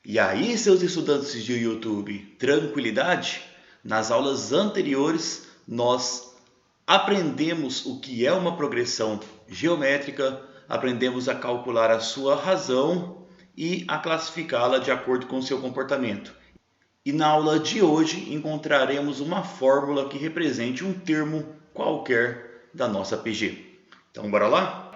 E aí, seus estudantes de YouTube, tranquilidade? Nas aulas anteriores, nós aprendemos o que é uma progressão geométrica, aprendemos a calcular a sua razão e a classificá-la de acordo com o seu comportamento. E na aula de hoje encontraremos uma fórmula que represente um termo qualquer da nossa PG. Então, bora lá?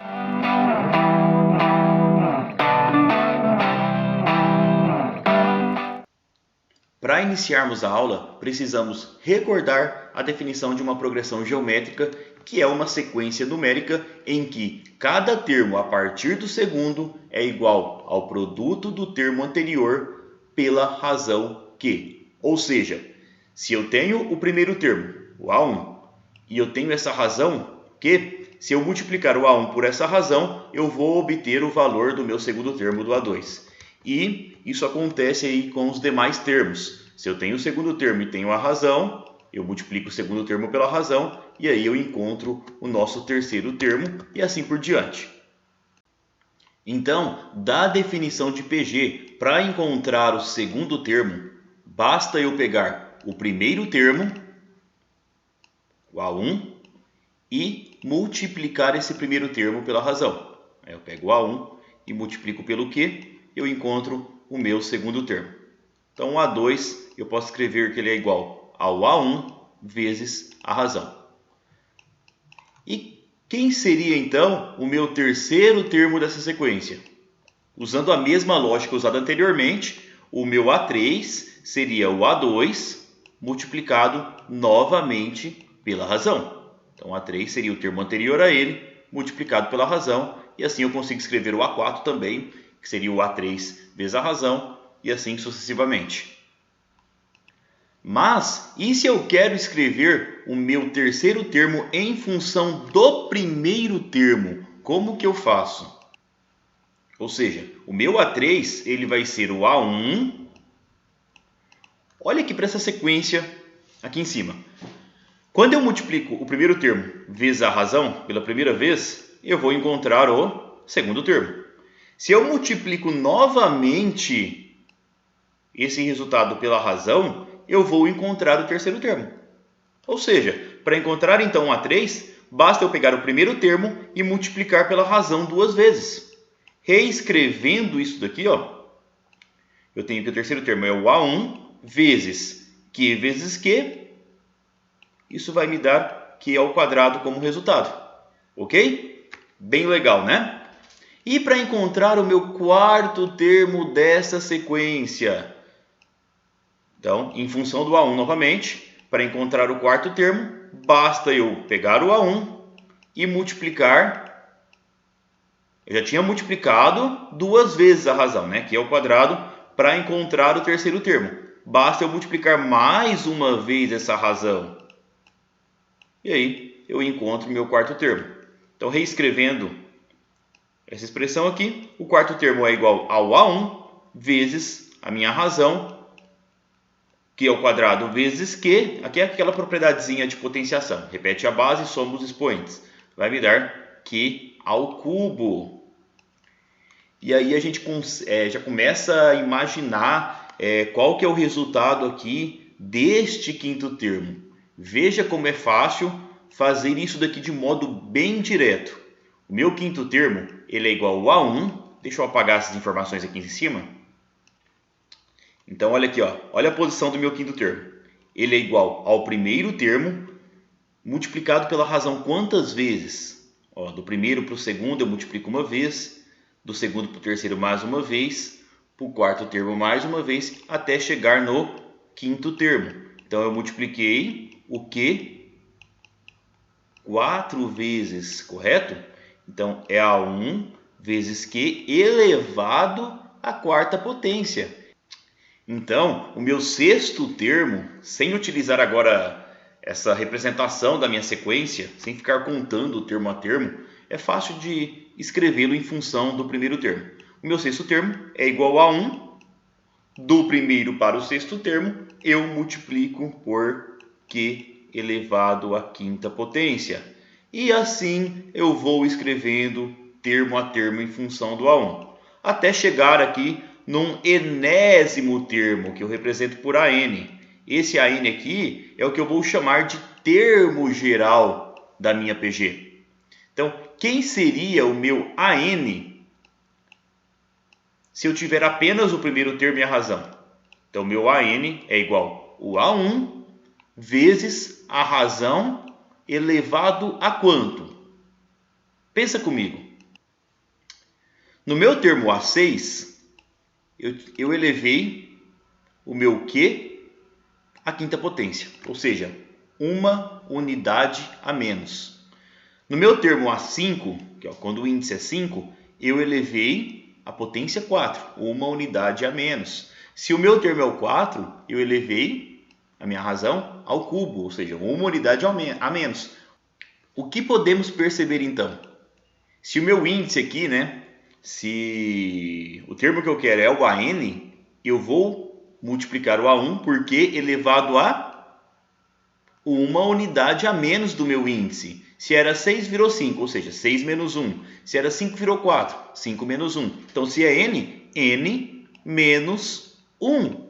Para iniciarmos a aula, precisamos recordar a definição de uma progressão geométrica, que é uma sequência numérica em que cada termo a partir do segundo é igual ao produto do termo anterior pela razão Q. Ou seja, se eu tenho o primeiro termo, o A1, e eu tenho essa razão Q, se eu multiplicar o A1 por essa razão, eu vou obter o valor do meu segundo termo do A2. E isso acontece aí com os demais termos. Se eu tenho o segundo termo e tenho a razão, eu multiplico o segundo termo pela razão e aí eu encontro o nosso terceiro termo e assim por diante. Então, da definição de PG, para encontrar o segundo termo, basta eu pegar o primeiro termo, o A1, e multiplicar esse primeiro termo pela razão. Eu pego o A1 e multiplico pelo Q, eu encontro o meu segundo termo. Então, o A2, eu posso escrever que ele é igual ao A1 vezes a razão. E quem seria, então, o meu terceiro termo dessa sequência? Usando a mesma lógica usada anteriormente, o meu A3 seria o A2 multiplicado novamente pela razão. Então, A3 seria o termo anterior a ele, multiplicado pela razão, e assim eu consigo escrever o A4 também, que seria o A3 vezes a razão, e assim sucessivamente. Mas, e se eu quero escrever o meu terceiro termo em função do primeiro termo? Como que eu faço? Ou seja, o meu A3 ele vai ser o A1. Olha aqui para essa sequência aqui em cima. Quando eu multiplico o primeiro termo vezes a razão pela primeira vez, eu vou encontrar o segundo termo. Se eu multiplico novamente esse resultado pela razão, eu vou encontrar o terceiro termo. Ou seja, para encontrar então o A3, basta eu pegar o primeiro termo e multiplicar pela razão duas vezes. Reescrevendo isso daqui, eu tenho que o terceiro termo é o A1 vezes Q vezes Q. Isso vai me dar Q ao quadrado como resultado. Ok? Bem legal, né? E para encontrar o meu quarto termo dessa sequência? Então, em função do A1 novamente, para encontrar o quarto termo, basta eu pegar o A1 e multiplicar. Eu já tinha multiplicado duas vezes a razão, né? Que é o quadrado, para encontrar o terceiro termo. Basta eu multiplicar mais uma vez essa razão. E aí eu encontro o meu quarto termo. Então, reescrevendo essa expressão aqui, o quarto termo é igual ao A1 vezes a minha razão, Q ao quadrado vezes Q, aqui é aquela propriedadezinha de potenciação. Repete a base, soma os expoentes. Vai me dar Q ao cubo. E aí a gente já começa a imaginar qual que é o resultado aqui deste quinto termo. Veja como é fácil fazer isso daqui de modo bem direto. O meu quinto termo ele é igual a 1. Deixa eu apagar essas informações aqui em cima. Então, olha aqui, olha a posição do meu quinto termo. Ele é igual ao primeiro termo multiplicado pela razão quantas vezes? Do primeiro para o segundo eu multiplico uma vez, do segundo para o terceiro mais uma vez, para o quarto termo mais uma vez, até chegar no quinto termo. Então, eu multipliquei o Q 4 vezes, correto? Então, é A1 vezes Q elevado à quarta potência. Então, o meu sexto termo, sem utilizar agora essa representação da minha sequência, sem ficar contando termo a termo, é fácil de escrevê-lo em função do primeiro termo. O meu sexto termo é igual a 1. Do primeiro para o sexto termo, eu multiplico por Q elevado à quinta potência. E assim eu vou escrevendo termo a termo em função do A1. Até chegar aqui num enésimo termo, que eu represento por AN. Esse AN aqui é o que eu vou chamar de termo geral da minha PG. Então, quem seria o meu AN se eu tiver apenas o primeiro termo e a razão? Então, meu AN é igual ao A1 vezes a razão elevado a quanto? Pensa comigo. No meu termo A6, eu elevei o meu Q à quinta potência, ou seja, uma unidade a menos. No meu termo A5, que é quando o índice é 5, eu elevei a potência 4, uma unidade a menos. Se o meu termo é o 4, eu elevei a minha razão ao cubo, ou seja, uma unidade a menos. O que podemos perceber então? Se o meu índice aqui, se o termo que eu quero é o AN, eu vou multiplicar o A1 por Q elevado a uma unidade a menos do meu índice. Se era 6, virou 5, ou seja, 6 menos 1. Se era 5, virou 4, 5 menos 1. Então, se é N, N menos 1.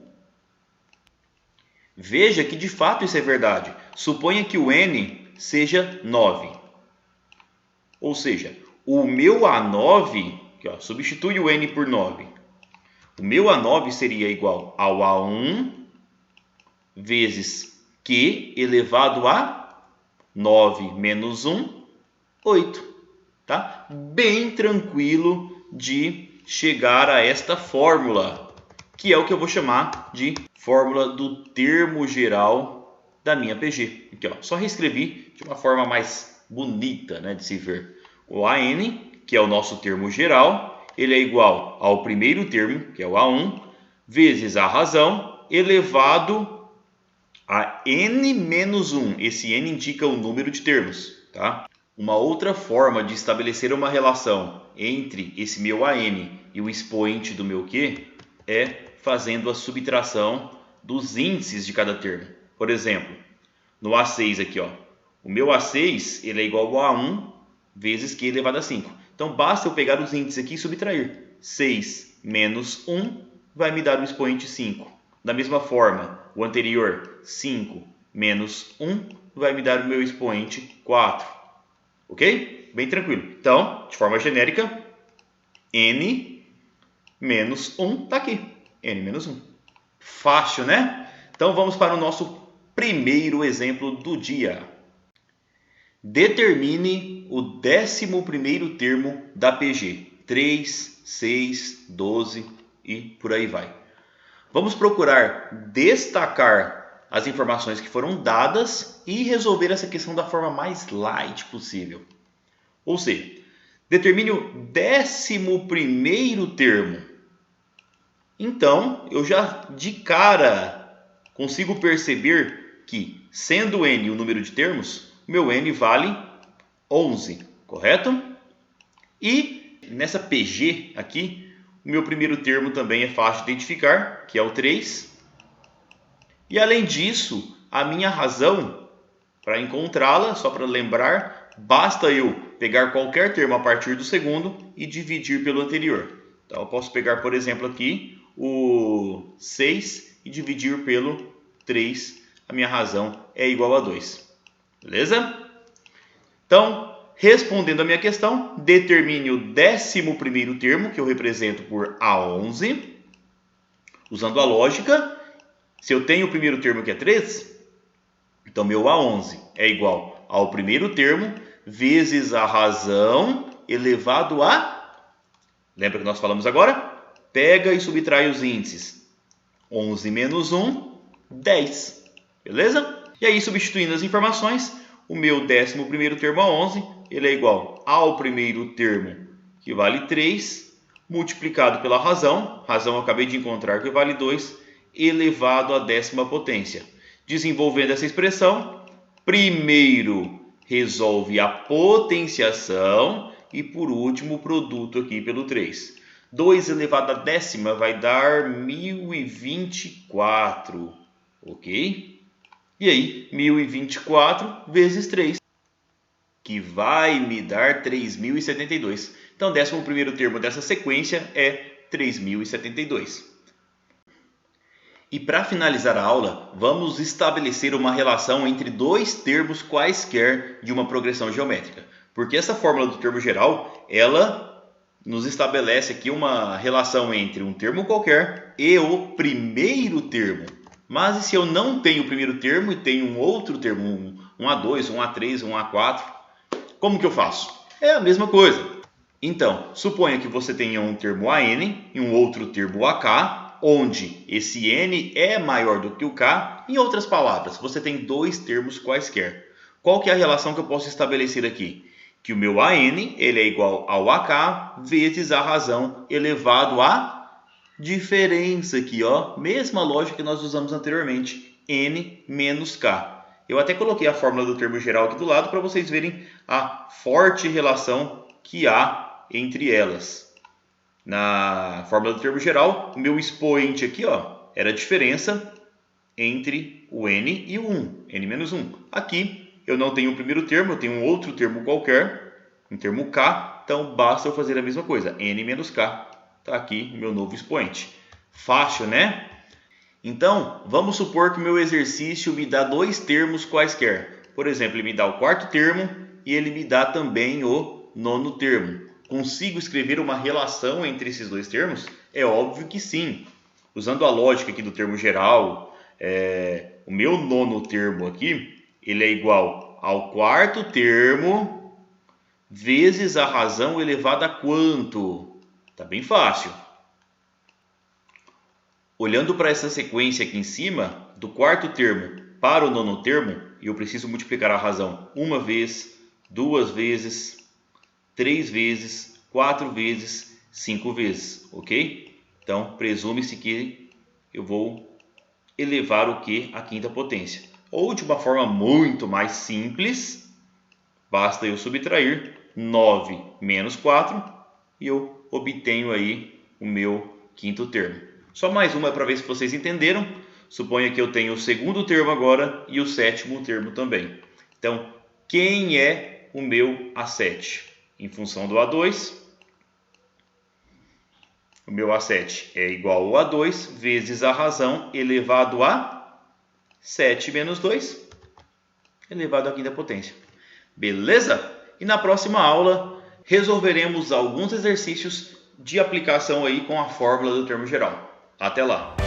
Veja que de fato isso é verdade. Suponha que o N seja 9. Ou seja, o meu A9, substitui o N por 9. O meu A9 seria igual ao A1 vezes Q elevado a 9 menos 1, 8. Tá? Bem tranquilo de chegar a esta fórmula, que é o que eu vou chamar de fórmula do termo geral da minha PG. Aqui, só reescrevi de uma forma mais bonita, de se ver. O AN, que é o nosso termo geral, ele é igual ao primeiro termo, que é o A1, vezes a razão, elevado a N menos 1. Esse N indica o número de termos. Tá? Uma outra forma de estabelecer uma relação entre esse meu AN e o expoente do meu Q é fazendo a subtração dos índices de cada termo. Por exemplo, no A6 aqui, o meu A6 ele é igual ao A1 vezes Q elevado a 5. Então, basta eu pegar os índices aqui e subtrair. 6 menos 1 vai me dar o expoente 5. Da mesma forma, o anterior, 5 menos 1, vai me dar o meu expoente 4. Ok? Bem tranquilo. Então, de forma genérica, N menos 1 está aqui. N menos 1. Fácil, né? Então, vamos para o nosso primeiro exemplo do dia. Determine o 11º termo da PG. 3, 6, 12 e por aí vai. Vamos procurar destacar as informações que foram dadas e resolver essa questão da forma mais light possível. Ou seja, determine o 11º termo. Então, eu já de cara consigo perceber que, sendo N o número de termos, meu N vale 11, correto? E nessa PG aqui, o meu primeiro termo também é fácil de identificar, que é o 3. E além disso, a minha razão, para encontrá-la, só para lembrar, basta eu pegar qualquer termo a partir do segundo e dividir pelo anterior. Então eu posso pegar, por exemplo, aqui o 6 e dividir pelo 3. A minha razão é igual a 2. Beleza? Então, respondendo a minha questão, determine o 11º termo, que eu represento por A11. Usando a lógica, se eu tenho o primeiro termo que é 3, então meu A11 é igual ao primeiro termo vezes a razão elevado a... Lembra que nós falamos agora? Pega e subtrai os índices. 11 menos 1, 10. Beleza? E aí, substituindo as informações, o meu 11º termo A11, ele é igual ao primeiro termo, que vale 3, multiplicado pela razão eu acabei de encontrar que vale 2, elevado à 10ª potência. Desenvolvendo essa expressão, primeiro resolve a potenciação e por último o produto aqui pelo 3. 2 elevado à 10ª vai dar 1024, ok? E aí, 1024 vezes 3, que vai me dar 3072. Então, o 11º termo dessa sequência é 3.072. E para finalizar a aula, vamos estabelecer uma relação entre dois termos quaisquer de uma progressão geométrica. Porque essa fórmula do termo geral, ela nos estabelece aqui uma relação entre um termo qualquer e o primeiro termo. Mas e se eu não tenho o primeiro termo e tenho um outro termo, um A2, um A3, um A4, como que eu faço? É a mesma coisa. Então, suponha que você tenha um termo AN e um outro termo AK, onde esse N é maior do que o K. Em outras palavras, você tem dois termos quaisquer. Qual que é a relação que eu posso estabelecer aqui? Que o meu AN ele é igual ao AK vezes a razão elevado à diferença aqui, ó. Mesma lógica que nós usamos anteriormente, N menos K. Eu até coloquei a fórmula do termo geral aqui do lado para vocês verem a forte relação que há entre elas. Na fórmula do termo geral, o meu expoente aqui, ó, era a diferença entre o N e o 1, N menos 1. Aqui eu não tenho o primeiro termo, eu tenho um outro termo qualquer, um termo K, então basta eu fazer a mesma coisa, N menos K. Está aqui o meu novo expoente. Fácil, né? Então, vamos supor que o meu exercício me dá dois termos quaisquer. Por exemplo, ele me dá o quarto termo e ele me dá também o nono termo. Consigo escrever uma relação entre esses dois termos? É óbvio que sim. Usando a lógica aqui do termo geral, o meu nono termo aqui, ele é igual ao quarto termo vezes a razão elevada a quanto? Tá bem fácil. Olhando para essa sequência aqui em cima, do quarto termo para o nono termo, eu preciso multiplicar a razão uma vez, duas vezes, 3 vezes, 4 vezes, 5 vezes, ok? Então, presume-se que eu vou elevar o Q à quinta potência. Ou de uma forma muito mais simples, basta eu subtrair 9 menos 4 e eu obtenho aí o meu quinto termo. Só mais uma para ver se vocês entenderam. Suponha que eu tenho o segundo termo agora e o sétimo termo também. Então, quem é o meu A7? Em função do A2, o meu A7 é igual ao A2 vezes a razão elevado a 7 menos 2 elevado à quinta potência. Beleza? E na próxima aula resolveremos alguns exercícios de aplicação aí com a fórmula do termo geral. Até lá!